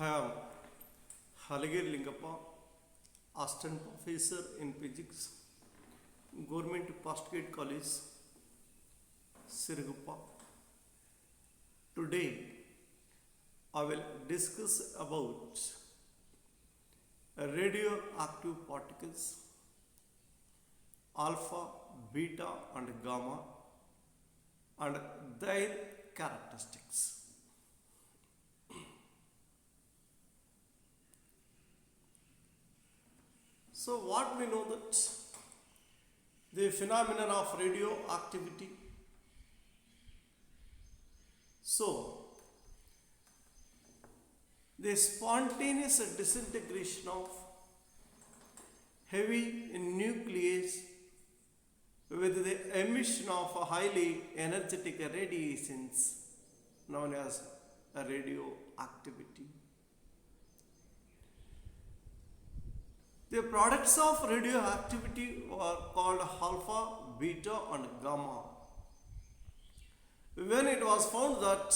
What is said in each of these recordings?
I am Halagir Lingappa, Assistant Professor in Physics, Government Postgrad College, Sirugappa. Today, I will discuss about radioactive particles, alpha, beta, and gamma, and their characteristics. So, what we know that the phenomenon of radioactivity. So, the spontaneous disintegration of heavy nucleus with the emission of highly energetic radiations known as radioactivity. The products of radioactivity are called alpha, beta, and gamma. When it was found that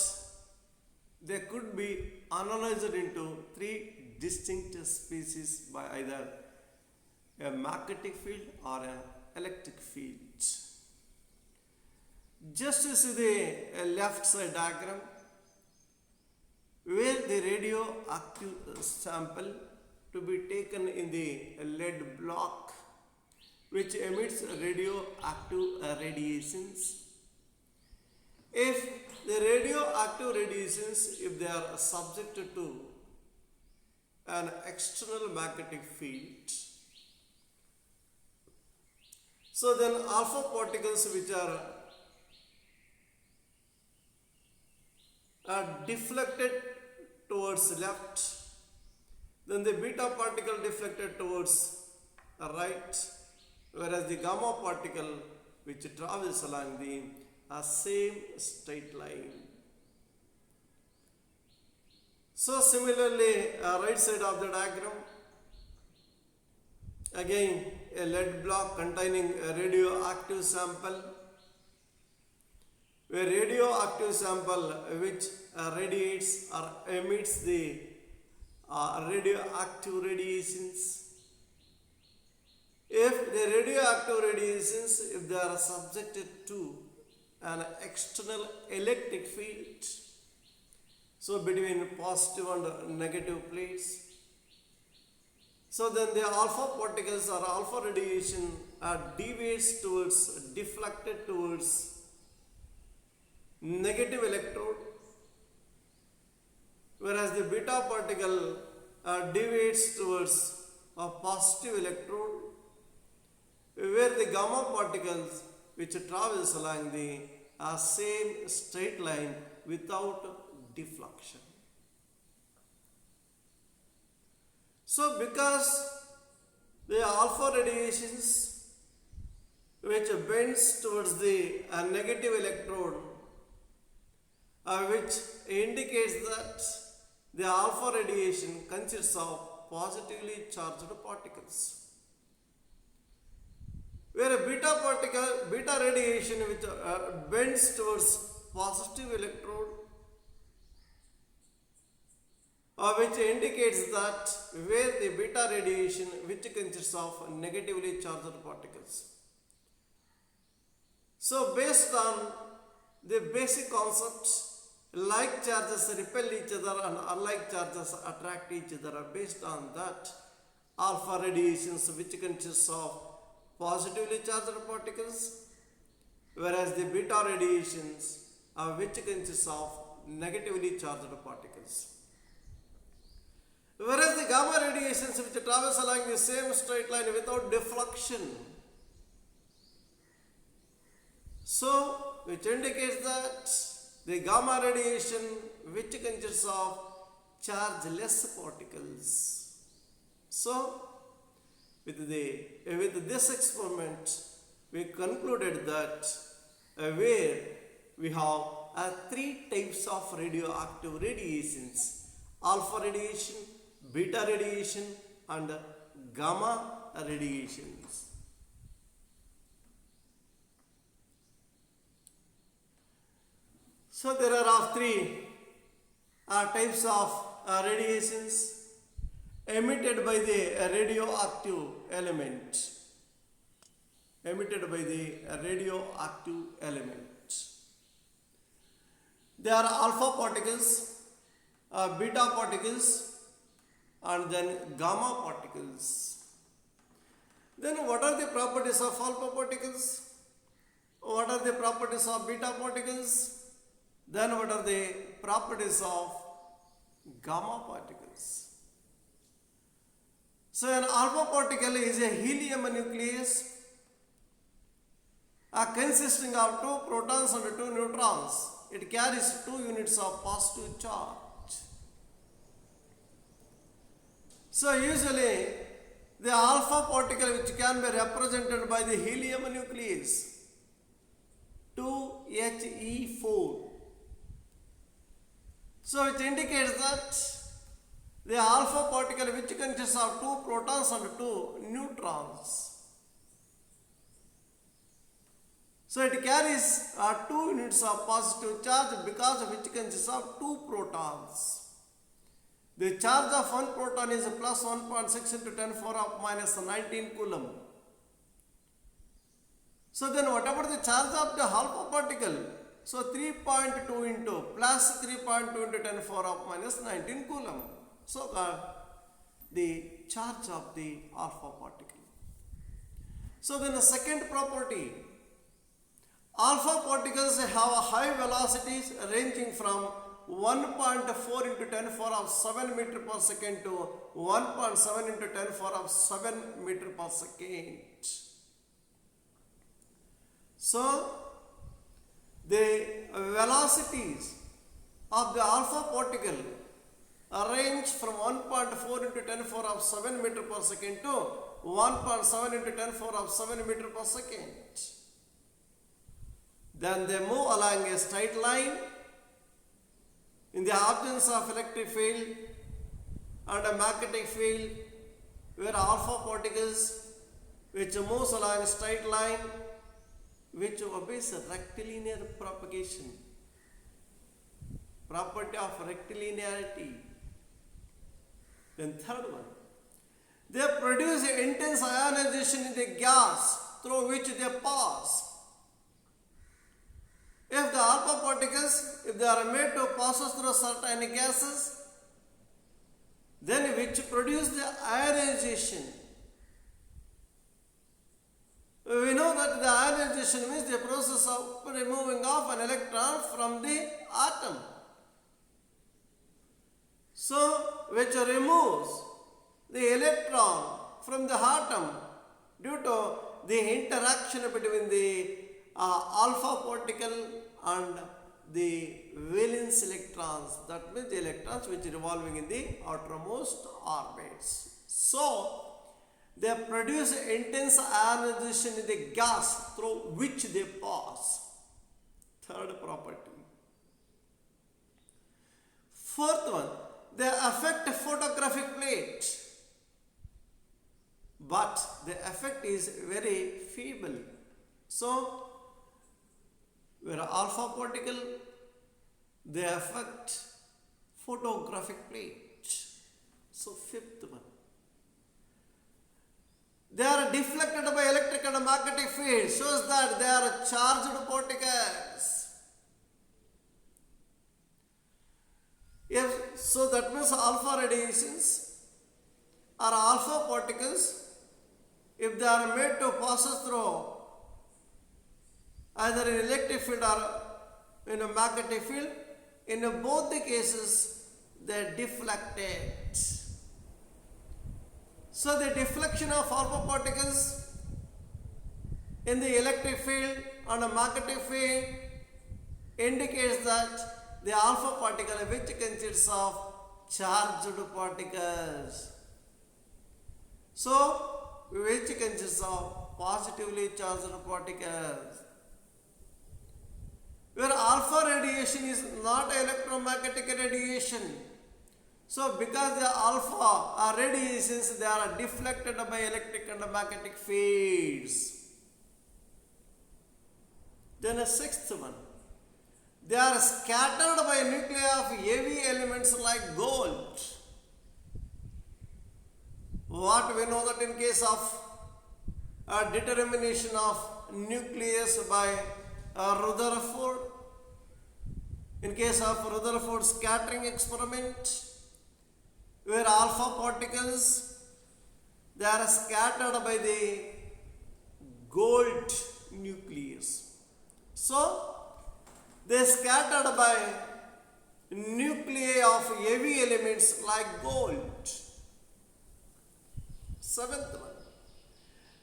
they could be analyzed into three distinct species by either a magnetic field or an electric field. Just as the left side diagram, where the radioactive sample to be taken in the lead block which emits radioactive radiations. If the radioactive radiations, if they are subjected to an external magnetic field, so then alpha particles which are deflected towards left, then the beta particle deflected towards right, whereas the gamma particle which travels along the same straight line. So similarly, right side of the diagram, again a lead block containing a radioactive sample, where radioactive sample which radiates or emits the radioactive radiations. If the radioactive radiations, if they are subjected to an external electric field, so between positive and negative plates, so then the alpha particles or alpha radiation deviates towards, deflected towards negative electrode, whereas the beta particle deviates towards a positive electrode, where the gamma particles which travels along the same straight line without deflection. So because the alpha radiations which bends towards the negative electrode, which indicates that the alpha radiation consists of positively charged particles, where a beta radiation which bends towards positive electrode, which indicates that where the beta radiation which consists of negatively charged particles. So based on the basic concepts, like charges repel each other and unlike charges attract each other. Based on that, alpha radiations which consists of positively charged particles, whereas the beta radiations which consists of negatively charged particles. Whereas the gamma radiations which travels along the same straight line without deflection. So, which indicates that the gamma radiation which consists of chargeless particles. So, with this experiment, we concluded that where we have three types of radioactive radiations: alpha radiation, beta radiation, and gamma radiations. So there are three types of radiations emitted by the radioactive element. Emitted by the radioactive element. There are alpha particles, beta particles, and then gamma particles. Then what are the properties of alpha particles? What are the properties of beta particles? Then what are the properties of gamma particles? So an alpha particle is a helium nucleus consisting of 2 protons and 2 neutrons. It carries 2 units of positive charge. So usually the alpha particle, which can be represented by the helium nucleus 2He4. So it indicates that the alpha particle, which consists of 2 protons and 2 neutrons. So it carries 2 units of positive charge, because of which consists of 2 protons. The charge of one proton is plus 1.6 into 10 to the power minus 19 coulomb. So then whatever the charge of the alpha particle, so 3.2 into plus 3.2 into 10 to the power minus 19 coulomb. So the charge of the alpha particle. So then the second property, alpha particles have high velocities ranging from 1.4 into 10 to the power 7 meter per second to 1.7 into 10 to the power 7 meter per second. So the velocities of the alpha particle range from 1.4 into 10 to the power 7 meter per second to 1.7 into 10 to the power 7 meter per second. Then they move along a straight line in the absence of electric field and a magnetic field, where alpha particles which moves along a straight line, which obeys rectilinear propagation. Property of rectilinearity. Then third one, they produce intense ionization in the gas through which they pass. If the alpha particles, if they are made to pass through certain gases, then which produce the ionization. We know that the ionization means the process of removing of an electron from the atom. So, which removes the electron from the atom due to the interaction between the alpha particle and the valence electrons, that means the electrons which are revolving in the outermost orbits. So they produce intense ionization in the gas through which they pass. Third property. Fourth one, they affect photographic plate, but the effect is very feeble. So where alpha particle, they affect photographic plate. So fifth one, they are deflected by electric and magnetic field, shows that they are charged particles. So that means alpha radiations or alpha particles, if they are made to pass through either in electric field or in a magnetic field, in both the cases they are deflected. So the deflection of alpha particles in the electric field and a magnetic field indicates that the alpha particle, which consists of charged particles, so which consists of positively charged particles, where alpha radiation is not electromagnetic radiation. So because the alpha radiations, they are deflected by electric and magnetic fields. Then a sixth one, They are scattered by nuclei of heavy elements like gold. What we know that in case of a determination of nucleus by Rutherford, in case of Rutherford scattering experiment, where alpha particles, they are scattered by the gold nucleus. So, they scattered by nuclei of heavy elements like gold. Seventh one,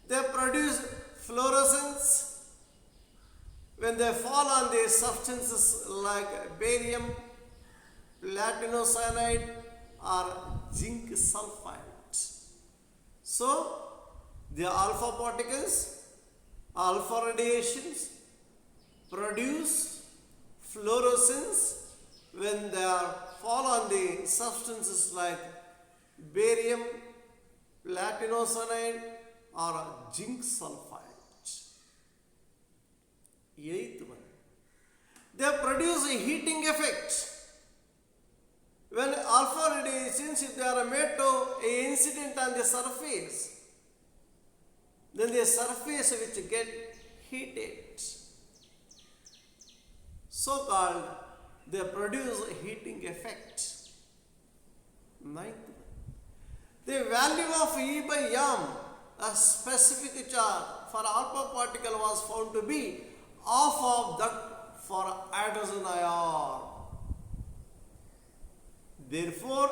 they produce fluorescence when they fall on the substances like barium, platinocyanide or zinc sulfide. So, the alpha particles, alpha radiations produce fluorescence when they are fall on the substances like barium, platinocyanide or zinc sulfide. Eighth one, they produce a heating effect. When alpha radiations, if they are made to a incident on the surface, then the surface which get heated, so called, they produce a heating effect. Ninth, the value of E by m, a specific charge for alpha particle, was found to be half of that for hydrogen ion. Therefore,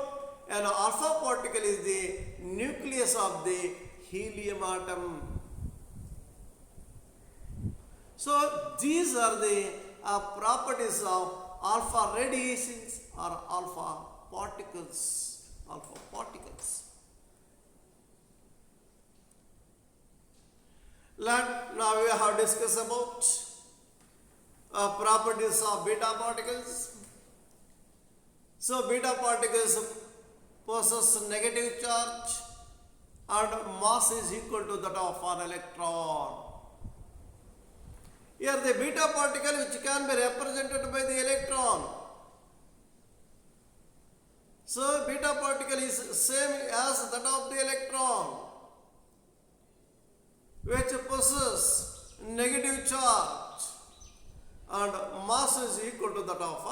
an alpha particle is the nucleus of the helium atom. So, these are the properties of alpha radiations or alpha particles. Alpha particles. Now we have discussed about properties of beta particles. So, beta particles possess negative charge and mass is equal to that of an electron. Here the beta particle which can be represented by the electron. So, beta particle is same as that of the electron, which possesses negative charge and mass is equal to that of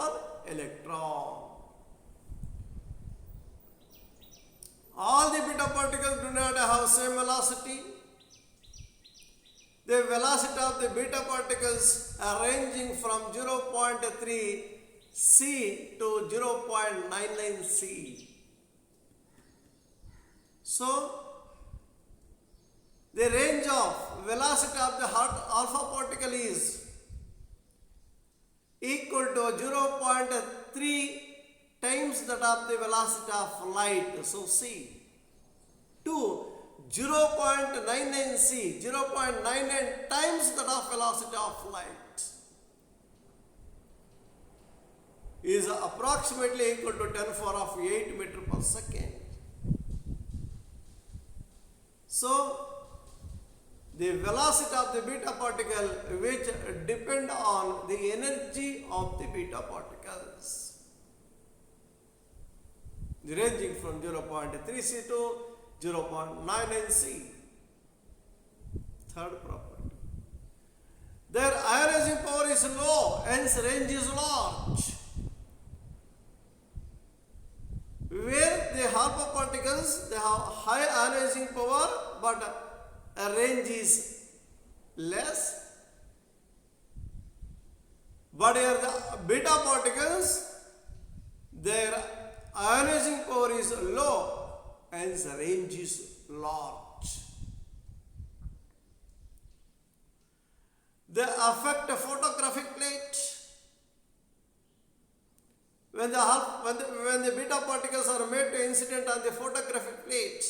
an electron. All the beta particles do not have same velocity. The velocity of the beta particles are ranging from 0.3 c to 0.99 c. So, the range of velocity of the alpha particle is equal to 0.3 times that of the velocity of light, so c, to 0.99 c, 0.99 times that of velocity of light, is approximately equal to 10 to the power 8 meter per second. So, the velocity of the beta particle which depend on the energy of the beta particles, ranging from 0.3 c to 0.99 c. Third property, their ionizing power is low, hence range is large. Where the alpha particles, they have high ionizing power but a range is less. But here the beta particles, their ionizing power is low, hence range is large. They affect a photographic plate. When the beta particles are made to incident on the photographic plate,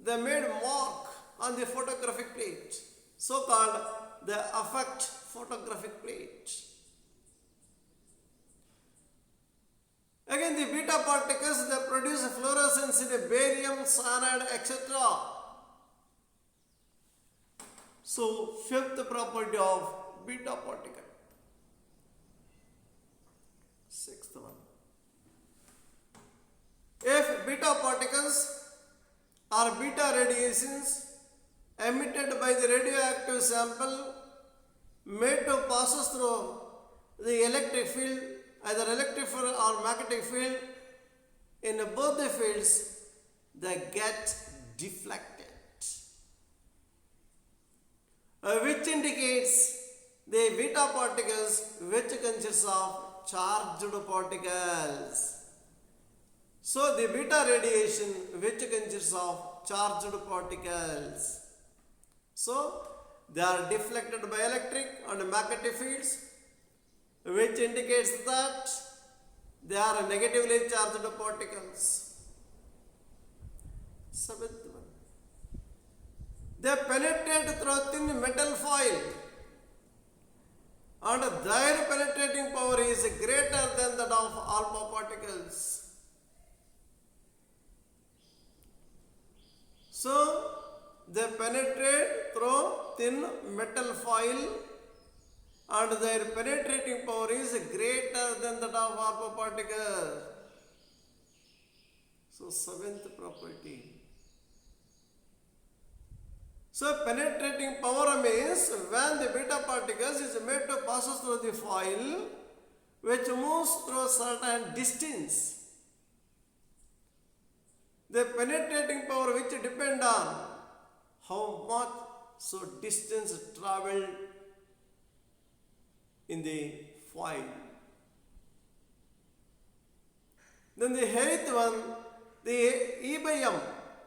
they made mark on the photographic plate, so called they affect photographic plate. Again, the beta particles, they produce fluorescence in the barium, cyanide, etc. So, fifth property of beta particle, Sixth one. If beta particles or beta radiations emitted by the radioactive sample made to passes through the electric field, either electric field or magnetic field, in both the fields, they get deflected, which indicates the beta particles which consists of charged particles. So the beta radiation which consists of charged particles. So they are deflected by electric and magnetic fields, which indicates that they are negatively charged particles. Seventh one. They penetrate through thin metal foil, and their penetrating power is greater than that of alpha particles. So they penetrate through thin metal foil, and their penetrating power is greater than that of alpha particles. So seventh property. So penetrating power means when the beta particles is made to pass through the foil, which moves through a certain distance. The penetrating power which depend on how much distance traveled in the foil. Then the eighth one, the E by M,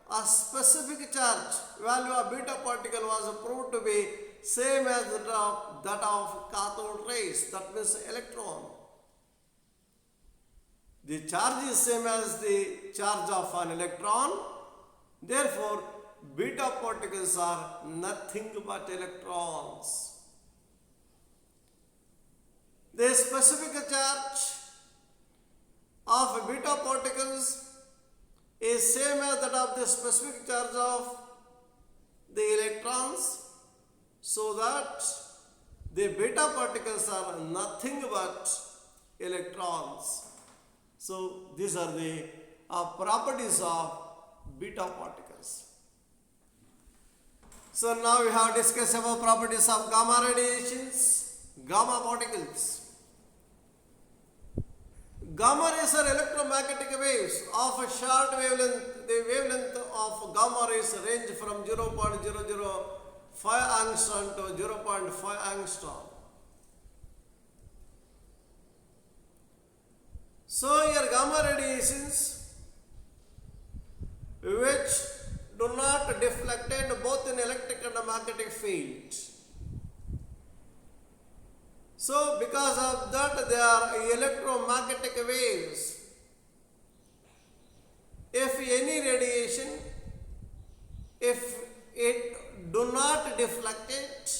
a specific charge value of beta particle was proved to be same as that of cathode rays, that means electron. The charge is same as the charge of an electron, therefore beta particles are nothing but electrons. The specific charge of beta particles is same as that of the specific charge of the electrons, so that the beta particles are nothing but electrons. So these are the properties of beta particles. So now we have discussed about properties of gamma radiations, gamma particles. Gamma rays are electromagnetic waves of a short wavelength. The wavelength of gamma rays range from 0.005 angstrom to 0.5 angstrom. So here gamma radiations which do not deflected both in electric and magnetic field. So because of that they are electromagnetic waves. If any radiation, if it do not deflect it,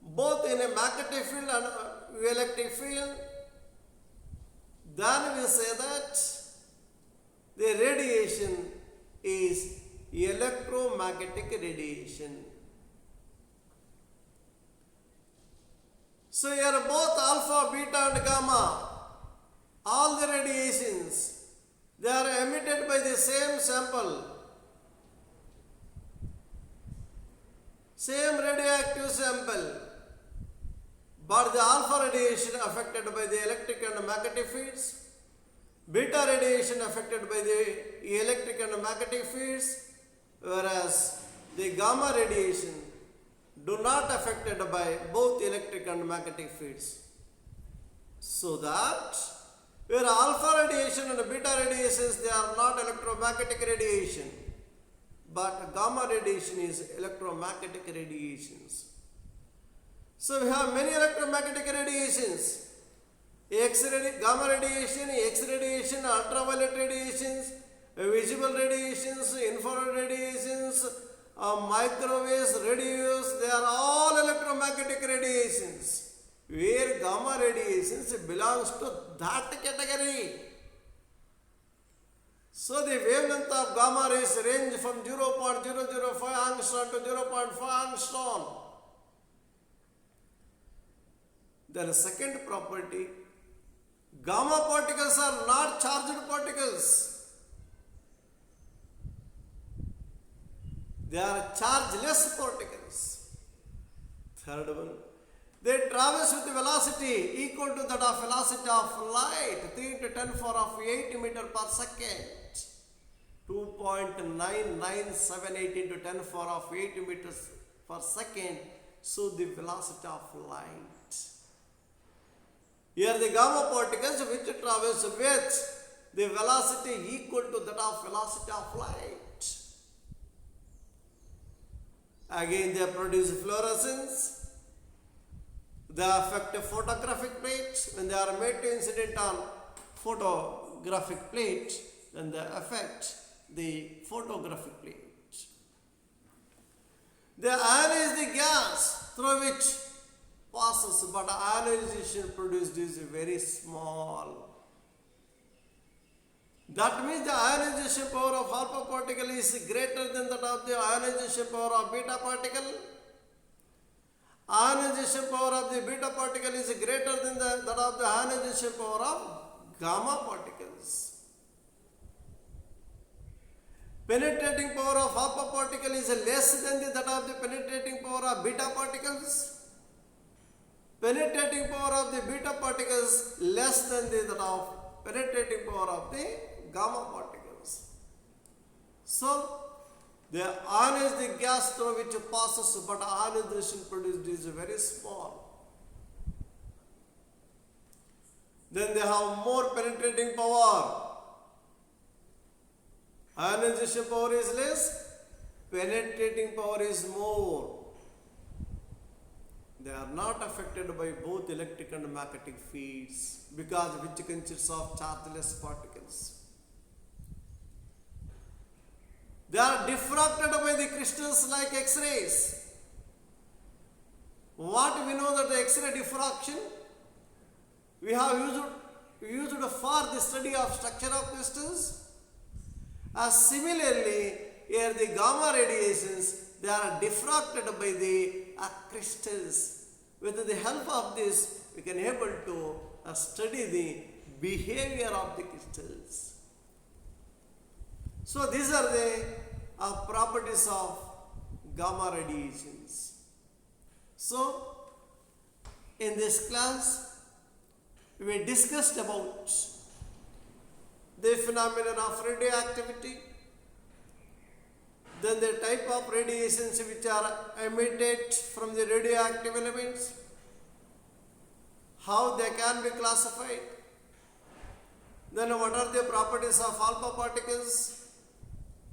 both in a magnetic field and electric field, then we say that the radiation is electromagnetic radiation. So here both alpha, beta and gamma, all the radiations, they are emitted by the same sample, same radioactive sample, but the alpha radiation affected by the electric and magnetic fields, beta radiation affected by the electric and magnetic fields, whereas the gamma radiation do not affected by both electric and magnetic fields. So that where alpha radiation and beta radiations, they are not electromagnetic radiation, but gamma radiation is electromagnetic radiations. So we have many electromagnetic radiations: gamma radiation, X radiation, ultraviolet radiations, visible radiations, infrared radiations, microwaves, radios. They are all electromagnetic radiations, where gamma radiations belongs to that category. So the wavelength of gamma rays range from 0.005 angstrom to 0.5 angstrom. Then second property Gamma particles are not charged particles. They are chargeless particles. Third one. They traverse with velocity equal to that of velocity of light, 3 into 10 power of 8 meter per second. 2.9978 into 10 power of 8 meters per second. So the velocity of light. Here the gamma particles which traverse with the velocity equal to that of velocity of light. Again they produce fluorescence. They affect photographic plates. When they are made to incident on photographic plate, then they affect the photographic plate. They ionize the gas through which passes, but ionization produced is very small. That means the ionization power of alpha particle is greater than that of the ionization power of beta particle. Ionization power of the beta particle is greater than that of the ionization power of gamma particles. Penetrating power of alpha particle is less than that of the penetrating power of beta particles. Penetrating power of the beta particles less than that of penetrating power of the gamma particles. So, they ionize the gas through which passes, but ionization produced is very small. Then they have more penetrating power. Ionization power is less, penetrating power is more. They are not affected by both electric and magnetic fields because which consists of chargeless particles. They are diffracted by the crystals like X-rays. What we know that the X-ray diffraction we have used for the study of structure of crystals. Similarly, here the gamma radiations, they are diffracted by the crystals. With the help of this, we can able to study the behavior of the crystals. So these are the properties of gamma radiations. So in this class, we discussed about the phenomenon of radioactivity, then the type of radiations which are emitted from the radioactive elements, how they can be classified, then what are the properties of alpha particles,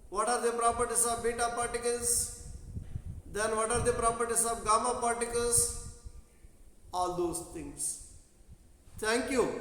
what are the properties of beta particles, then what are the properties of gamma particles, all those things. Thank you.